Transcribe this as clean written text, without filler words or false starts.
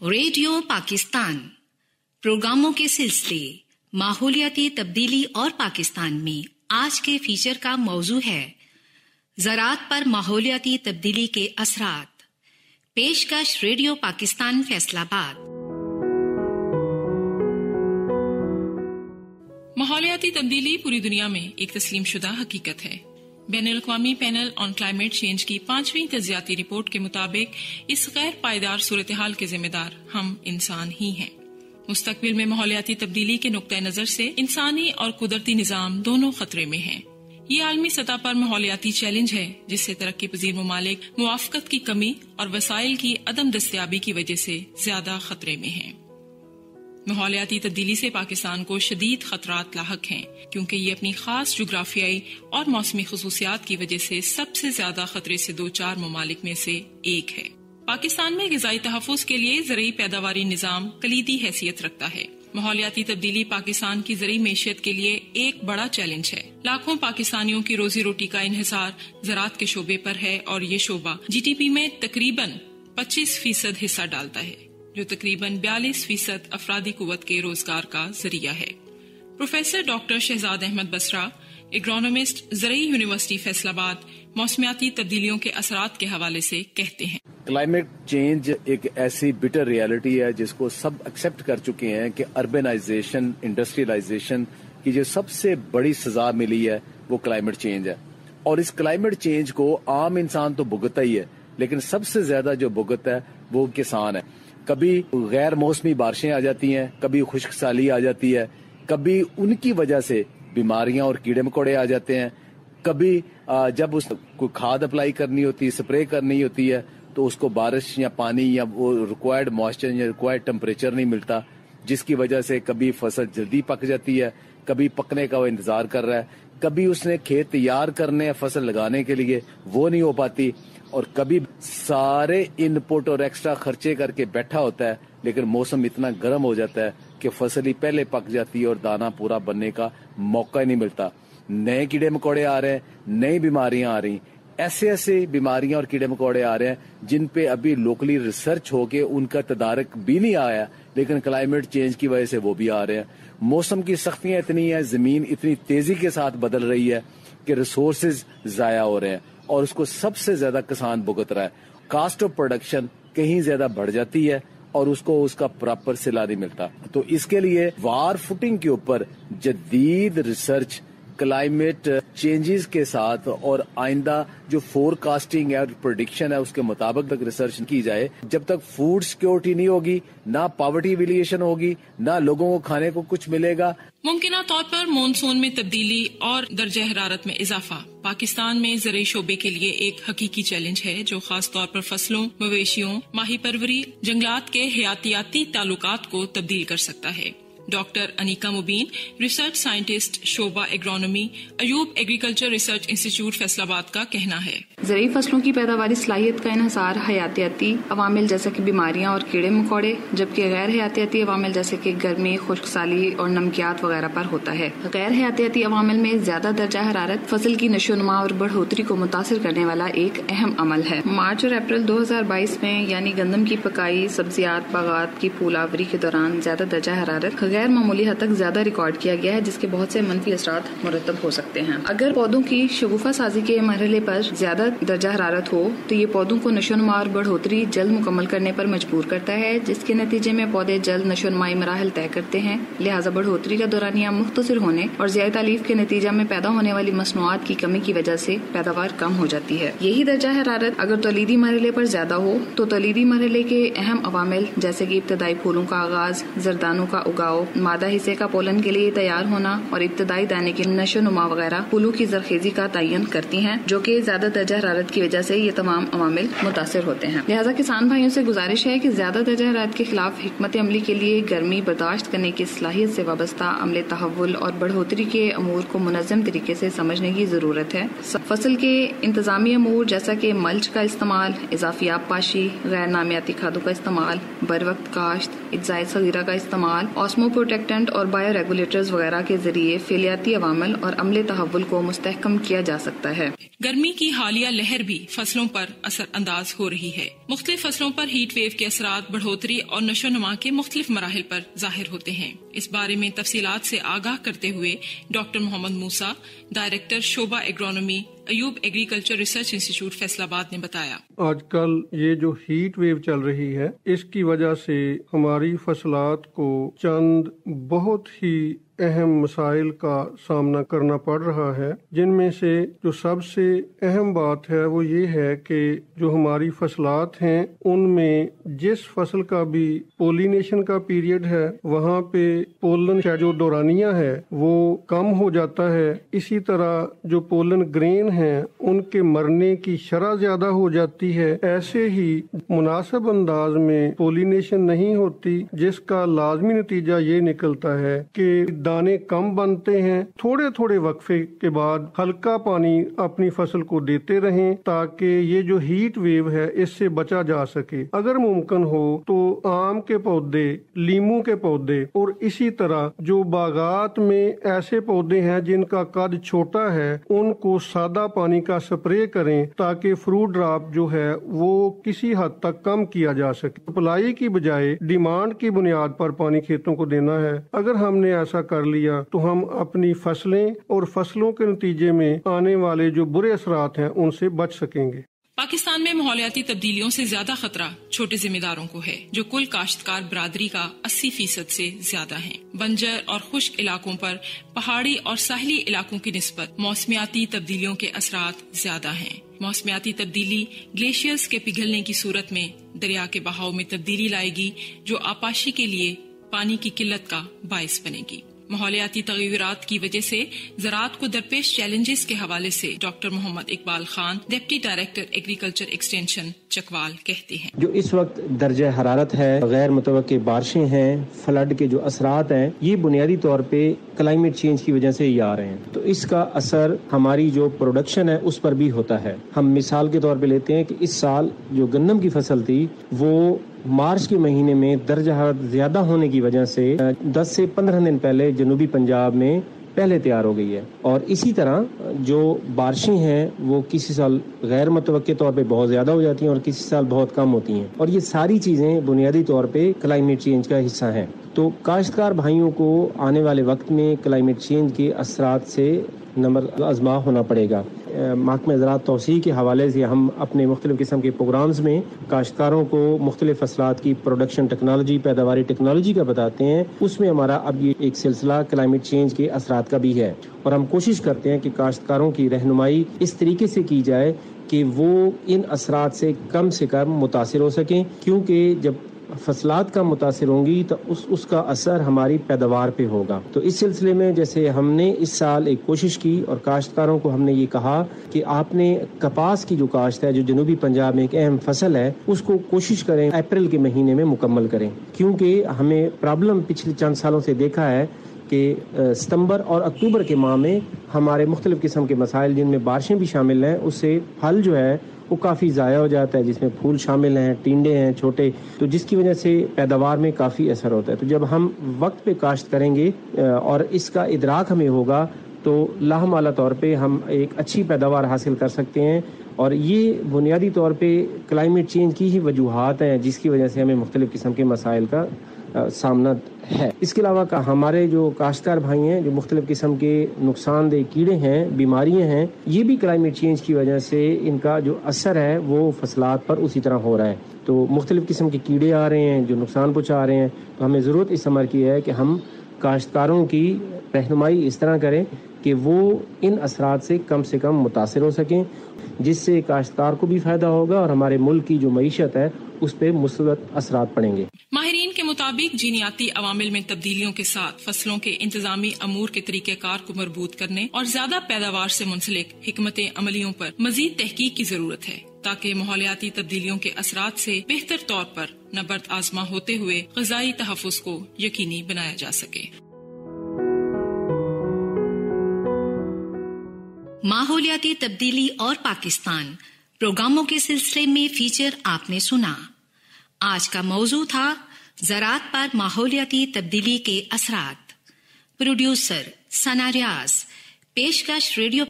Radio Pakistan प्रोग्रामों के सिलसिले माहौलियाती तब्दीली और पाकिस्तान में आज के फीचर का मौजू है ज़राअत पर माहौलियाती तब्दीली के असरात। पेशकश रेडियो पाकिस्तान फैसलाबाद। माहौलियाती तब्दीली पूरी दुनिया में एक तस्लीम शुदा हकीकत है। बैनुल-अक़वामी पैनल ऑन क्लाइमेट चेंज की 5वीं तज्ज़ियाती रिपोर्ट के मुताबिक इस गैर पायदार सूरत हाल के जिम्मेदार हम इंसान ही हैं। मुस्तकबिल में माहौलियाती तब्दीली के नुक्ता नजर से इंसानी और कुदरती निज़ाम दोनों खतरे में हैं। ये आलमी सतह पर माहौलियाती चैलेंज है जिससे तरक्की पजीर ममालिक मुआफ़क़त की कमी और वसाइल की अदम दस्तयाबी की वजह से ज्यादा खतरे में हैं। माहौलियाती तब्दीली से पाकिस्तान को शदीद खतरात लाहक हैं क्योंकि ये अपनी खास जुग्राफियाई और मौसमी खसूसियात की वजह से सबसे ज्यादा खतरे से दो चार ममालिक में से एक है। पाकिस्तान में ग़िज़ाई तहफ़्फ़ुज़ के लिए ज़रई पैदावारी निज़ाम कलीदी हैसियत रखता है। माहौलियाती तब्दीली पाकिस्तान की ज़रई मैशियत के लिए एक बड़ा चैलेंज है। लाखों पाकिस्तानियों की रोजी रोटी का इन्हिसार ज़राअत के शोबे पर है और ये शोबा GDP में तकरीबन 25% हिस्सा डालता है जो तकरीबन 42% अफरादी कुव्वत के रोजगार का जरिया है। Professor doctor Shahzad Ahmed Basra, agronomist, ज़रई यूनिवर्सिटी फैसलाबाद, मौसमियाती तब्दीलियों के असरात के हवाले से कहते हैं, क्लाइमेट चेंज एक ऐसी बिटर रियलिटी है जिसको सब एक्सेप्ट कर चुके हैं कि अर्बनाइजेशन, इंडस्ट्रियलाइजेशन की जो सबसे बड़ी सजा मिली है वो क्लाइमेट चेंज है। और इस क्लाइमेट चेंज को आम इंसान तो भुगतता ही है, लेकिन सबसे ज्यादा जो भुगतता है वो किसान है। कभी गैर मौसमी बारिशें आ जाती हैं, कभी खुश्क साली आ जाती है, कभी उनकी वजह से बीमारियां और कीड़े मकोड़े आ जाते हैं, कभी जब उस कोई खाद अप्लाई करनी होती है, स्प्रे करनी होती है तो उसको बारिश या पानी या वो रिक्वायर्ड मॉइस्चर या रिक्वायर्ड टेम्परेचर नहीं मिलता, जिसकी वजह से कभी फसल जल्दी पक जाती है, कभी पकने का वो इंतजार कर रहा है, कभी उसने खेत तैयार करने फसल लगाने के लिए वो नहीं हो पाती, और कभी सारे इनपुट और एक्स्ट्रा खर्चे करके बैठा होता है लेकिन मौसम इतना गर्म हो जाता है कि फसल ही पहले पक जाती है और दाना पूरा बनने का मौका ही नहीं मिलता। नए कीड़े मकोड़े आ रहे हैं, नई बीमारियां आ रही, ऐसे ऐसे बीमारियां और कीड़े मकोड़े आ रहे हैं जिन पे अभी लोकली रिसर्च होके उनका तदारक भी नहीं आया, लेकिन क्लाइमेट चेंज की वजह से वो भी आ रहे हैं। मौसम की सख्तियां इतनी है, जमीन इतनी तेजी के साथ बदल रही है कि रिसोर्सेज जाया हो रहे हैं और उसको सबसे ज्यादा किसान भुगत रहा है। कास्ट ऑफ प्रोडक्शन कहीं ज्यादा बढ़ जाती है और उसको उसका प्रॉपर सिला नहीं मिलता। तो इसके लिए वार फुटिंग के ऊपर जदीद रिसर्च क्लाइमेट चेंजेस के साथ और आइंदा जो फोरकास्टिंग है और प्रेडिक्शन है उसके मुताबिक तक रिसर्च की जाए। जब तक फूड सिक्योरिटी नहीं होगी, ना पॉवर्टी एलिविएशन होगी, ना लोगों को खाने को कुछ मिलेगा। मुमकिना तौर पर मॉनसून में तब्दीली और दर्जा हरारत में इजाफा पाकिस्तान में ज़रई शोबे के लिए एक हकीकी चैलेंज है जो खास तौर पर फसलों, मवेशियों, माही परवरी, जंगलात के हयातियाती ताल्लुकात को तब्दील कर सकता है। Doctor Aneeka Mubeen, research scientist, शोबा agronomy, Ayub agriculture research institute Faisalabad का कहना है, ज़रई फसलों की पैदावारी सलाहियत का इन्हिसार हयातियाती अवामिल जैसे कि बीमारियां और कीड़े मकोड़े, जबकि गैर हयातियाती अवामिल जैसे कि गर्मी, खुश्क साली और नमकियात वगैरह पर होता है। गैर हयातियाती अवामिल में ज्यादा दर्जा हरारत फसल की नशोनुमा और बढ़ोतरी को मुतासिर करने वाला एक अहम अमल है। मार्च और अप्रैल 2022 में यानी गंदम की पकाई, सब्जियात, बागात की फूलावरी के दौरान ज्यादा दर्जा हरारत गैर मामूली हद तक ज्यादा रिकॉर्ड किया गया है, जिसके बहुत से मनफी असरात मुरतब हो सकते हैं। अगर पौधों की शगुफा साजी के मरहले पर ज्यादा दर्जा हरारत हो तो ये पौधों को नशोनुमा और बढ़ोतरी जल्द मुकम्मल करने पर मजबूर करता है, जिसके नतीजे में पौधे जल्द नशोनुमाई मराहल तय करते हैं। लिहाजा बढ़ोतरी का दौरानिया मुख्तसर होने और ज़्यादा तालीफ के नतीजा में पैदा होने वाली मसनूआत की कमी की वजह से पैदावार कम हो जाती है। यही दर्जा हरारत अगर तौलीदी मरहले पर ज्यादा हो तो तौलीदी मरहले के अहम अवामिल जैसे कि इब्तदाई फूलों का आगाज, जरदानों का उगाव, मादा हिस्से का पोलन के लिए तैयार होना और इब्तदाई दाने की नशोनुमा वगैरह फूलों की जरखेजी का तयन करती हैं, जो कि ज्यादा दर्जा हरारत की वजह से ये तमाम अवामिल मुतासिर होते हैं। लिहाजा किसान भाइयों से गुजारिश है कि ज्यादा दर्जा हरारत के खिलाफ हिकमत अमली के लिए गर्मी बर्दाश्त करने की सलाहियत से वाबस्ता अमले तहव्वुल और बढ़ोतरी के अमूर को मुनज़्ज़म तरीके से समझने की जरूरत है। फसल के इंतजामी अमूर जैसा कि मल्च का इस्तेमाल, इजाफी आबपाशी, गैर नामियाती खादों का इस्तेमाल, बर वक्त काश्त, इज्जाए सगीरा का इस्तेमाल, ऑस्मो प्रोटेक्टेंट और बायो रेगुलेटर्स वगैरह के जरिए फेलियाती अवामिल और अमले तहव्वुल को मुस्तहकम किया जा सकता है। गर्मी की हालिया लहर भी फसलों पर असर अंदाज हो रही है। مختلف فصلوں پر ہیٹ ویو کے اثرات بڑھوتری اور نشو نما کے مختلف مراحل پر ظاہر ہوتے ہیں. اس بارے میں تفصیلات سے آگاہ کرتے ہوئے ڈاکٹر محمد موسیٰ، ڈائریکٹر شعبہ agronomy, Ayub agriculture research institute Faisalabad نے بتایا. آج کل یہ جو ہیٹ ویو چل رہی ہے، اس کی وجہ سے ہماری فصلات کو چند بہت ہی اہم مسائل کا سامنا کرنا پڑ رہا ہے، جن میں سے جو سب سے اہم بات ہے وہ یہ ہے کہ جو ہماری فصلات ہیں ان میں جس فصل کا بھی پولینیشن کا پیریڈ ہے وہاں پہ پولن کا جو دورانیہ ہے وہ کم ہو جاتا ہے. اسی طرح جو پولن گرین ہیں ان کے مرنے کی شرح زیادہ ہو جاتی ہے. ایسے ہی مناسب انداز میں پولینیشن نہیں ہوتی، جس کا لازمی نتیجہ یہ نکلتا ہے کہ دانے کم بنتے ہیں. تھوڑے تھوڑے وقفے کے بعد ہلکا پانی اپنی فصل کو دیتے رہیں تاکہ یہ جو ہیٹ ویو ہے اس سے بچا جا سکے. اگر ممکن ہو تو آم کے پودے، لیموں کے پودے اور اسی طرح جو باغات میں ایسے پودے ہیں جن کا قد چھوٹا ہے ان کو سادہ پانی کا سپرے کریں تاکہ فروٹ ڈراپ جو ہے وہ کسی حد تک کم کیا جا سکے. سپلائی کی بجائے ڈیمانڈ کی بنیاد پر پانی کھیتوں کو دینا ہے. اگر ہم نے ایسا کر لیا تو ہم اپنی فصلیں اور فصلوں کے نتیجے میں آنے والے جو برے اثرات ہیں ان سے بچ سکیں گے. پاکستان میں ماحولیاتی تبدیلیوں سے زیادہ خطرہ چھوٹے ذمہ داروں کو ہے، جو کل کاشتکار برادری کا 80% سے زیادہ ہیں. بنجر اور خشک علاقوں پر پہاڑی اور ساحلی علاقوں کی نسبت موسمیاتی تبدیلیوں کے اثرات زیادہ ہیں. موسمیاتی تبدیلی گلیشیئرز کے پگھلنے کی صورت میں دریا کے بہاؤ میں تبدیلی لائے گی، جو آبپاشی کے لیے پانی کی قلت کا باعث بنے گی. ماحولیاتی تغیرات کی وجہ سے زراعت کو درپیش چیلنجز کے حوالے سے doctor Muhammad Iqbal Khan, deputy director agriculture extension Chakwal کہتے ہیں. جو اس وقت درجہ حرارت ہے، غیر متوقع بارشیں ہیں، فلڈ کے جو اثرات ہیں، یہ بنیادی طور پہ کلائمیٹ چینج کی وجہ سے ہی آ رہے ہیں. تو اس کا اثر ہماری جو پروڈکشن ہے اس پر بھی ہوتا ہے. ہم مثال کے طور پہ لیتے ہیں کہ اس سال جو گندم کی فصل تھی وہ مارچ کے مہینے میں درجہ حرارت زیادہ ہونے کی وجہ سے 10 سے 15 دن پہلے جنوبی پنجاب میں پہلے تیار ہو گئی ہے. اور اسی طرح جو بارشیں ہیں وہ کسی سال غیر متوقع طور پہ بہت زیادہ ہو جاتی ہیں اور کسی سال بہت کم ہوتی ہیں. اور یہ ساری چیزیں بنیادی طور پہ کلائمیٹ چینج کا حصہ ہیں. تو کاشتکار بھائیوں کو آنے والے وقت میں کلائمیٹ چینج کے اثرات سے نمبر آزما ہونا پڑے گا. محکمہ زراعت توسیع کے حوالے سے ہم اپنے مختلف قسم کے پروگرامز میں کاشتکاروں کو مختلف فصلات کی پروڈکشن ٹیکنالوجی، پیداواری ٹیکنالوجی کا بتاتے ہیں. اس میں ہمارا اب یہ ایک سلسلہ کلائمیٹ چینج کے اثرات کا بھی ہے اور ہم کوشش کرتے ہیں کہ کاشتکاروں کی رہنمائی اس طریقے سے کی جائے کہ وہ ان اثرات سے کم متاثر ہو سکیں، کیونکہ جب فصلات کا متاثر ہوں گی تو اس کا اثر ہماری پیداوار پہ ہوگا. تو اس سلسلے میں جیسے ہم نے اس سال ایک کوشش کی اور کاشتکاروں کو ہم نے یہ کہا کہ آپ نے کپاس کی جو کاشت ہے جو جنوبی پنجاب میں ایک اہم فصل ہے اس کو کوشش کریں اپریل کے مہینے میں مکمل کریں، کیونکہ ہمیں پرابلم پچھلے چند سالوں سے دیکھا ہے کہ ستمبر اور اکتوبر کے ماہ میں ہمارے مختلف قسم کے مسائل جن میں بارشیں بھی شامل ہیں اس سے پھل جو ہے وہ کافی ضائع ہو جاتا ہے، جس میں پھول شامل ہیں، ٹینڈے ہیں چھوٹے، تو جس کی وجہ سے پیداوار میں کافی اثر ہوتا ہے. تو جب ہم وقت پہ کاشت کریں گے اور اس کا ادراک ہمیں ہوگا تو لاہمالہ طور پہ ہم ایک اچھی پیداوار حاصل کر سکتے ہیں. اور یہ بنیادی طور پہ کلائمیٹ چینج کی ہی وجوہات ہیں جس کی وجہ سے ہمیں مختلف قسم کے مسائل کا سامنا ہے. اس کے علاوہ ہمارے جو کاشتکار بھائی ہیں جو مختلف قسم کے نقصان دہ کیڑے ہیں، بیماریاں ہیں، یہ بھی کلائمیٹ چینج کی وجہ سے ان کا جو اثر ہے وہ فصلات پر اسی طرح ہو رہا ہے. تو مختلف قسم کے کیڑے آ رہے ہیں جو نقصان پہنچا رہے ہیں. تو ہمیں ضرورت اس امر کی ہے کہ ہم کاشتکاروں کی رہنمائی اس طرح کریں کہ وہ ان اثرات سے کم متاثر ہو سکیں، جس سے کاشتکار کو بھی فائدہ ہوگا اور ہمارے ملک کی جو معیشت ہے اس پہ مثبت اثرات پڑیں گے. ماہرین کے مطابق جینیاتی عوامل میں تبدیلیوں کے ساتھ فصلوں کے انتظامی امور کے طریقہ کار کو مربوط کرنے اور زیادہ پیداوار سے منسلک حکمت عملیوں پر مزید تحقیق کی ضرورت ہے تاکہ ماحولیاتی تبدیلیوں کے اثرات سے بہتر طور پر نبرد آزما ہوتے ہوئے غذائی تحفظ کو یقینی بنایا جا سکے. ماحولیاتی تبدیلی اور پاکستان پروگراموں کے سلسلے میں فیچر آپ نے سنا. آج کا موضوع تھا زراعت پر ماحولیاتی تبدیلی کے اثرات. پروڈیوسر ثنا ریاض، پیشکش ریڈیو